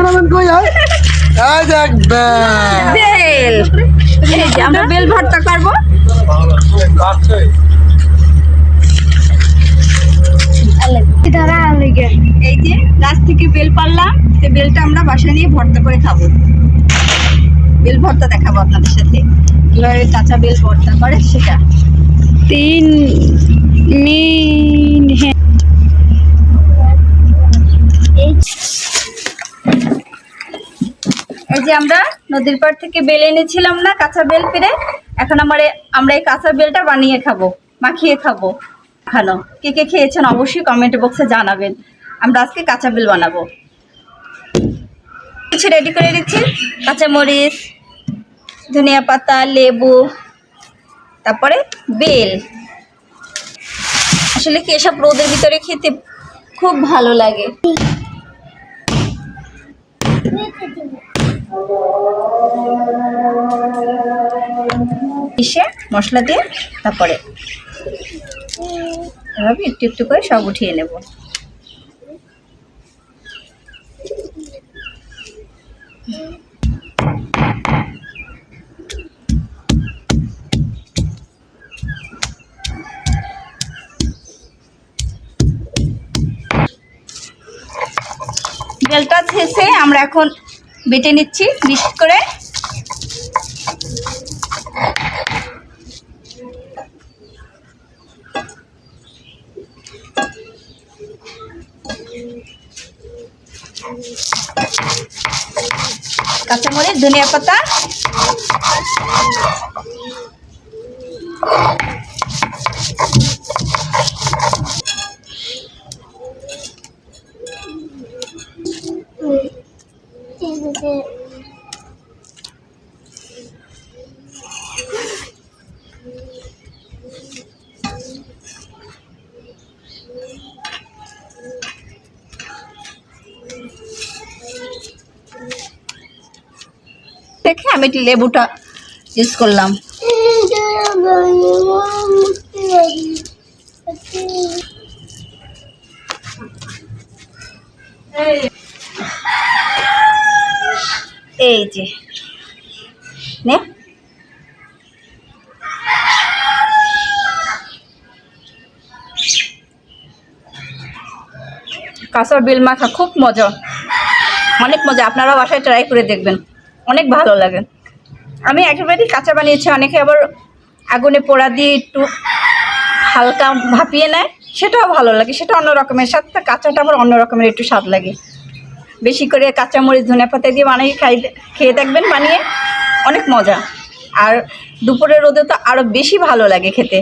বানাবেন কই হয় এই দেখ বেল, এই যে আমরা বেল ভর্তা করবো। এই যে গাছ থেকে বেল পারলাম, সেই বেলটা আমরা বাসায় নিয়ে ভর্তা করে খাবো। বেল ভর্তা দেখাবো আপনাদের সাথে কিভাবে কাঁচা বেল ভর্তা করে সেটা। 3 মিনিট। এই যে আমরা নদীর পাড় থেকে বেল এনেছিলাম না, কাঁচা বেল পেরে, এখন আমরা এই কাঁচা বেলটা বানিয়ে খাবো, মাখিয়ে খাবো। খানো কে কে খেয়েছেন অবশ্যই কমেন্ট বক্সে জানাবেন। আমরা আজকে কাঁচা বেল বানাবো। কিছু রেডি করে দিচ্ছি, কাঁচামরিচ, ধনিয়া পাতা, লেবু, তারপরে বেল। আসলে কি এসব রোদের ভিতরে খেতে খুব ভালো লাগে। পিষে মশলা দিয়ে তারপরে এভাবে একটু একটু করে সব উঠিয়ে নেব। বেলটা শেষে আমরা এখন বেটে নিচ্ছি মিক্স করে। কাঁচামরিচ, ধনিয়া পাতা, দেখে আমি একটু লেবুটা ইউজ করলাম। এই যে নে কাঁচা বেল মাখা খুব মজা, অনেক মজা। আপনারা বাসায় ট্রাই করে দেখবেন, অনেক ভালো লাগে। আমি একেবারেই কাঁচা বানিয়েছি, অনেকে আবার আগুনে পোড়া দিয়ে একটু হালকা ভাপিয়ে নেয়, সেটাও ভালো লাগে, সেটা অন্য রকমের স্বাদ। কাঁচাটা আবার অন্য রকমের একটু স্বাদ লাগে। বেশি করে কাঁচামরিচ, ধনিয়া পাতা দিয়ে বানিয়ে খেয়ে দেখবেন, বানিয়ে অনেক মজা। আর দুপুরের রোদে তো আরও বেশি ভালো লাগে খেতে।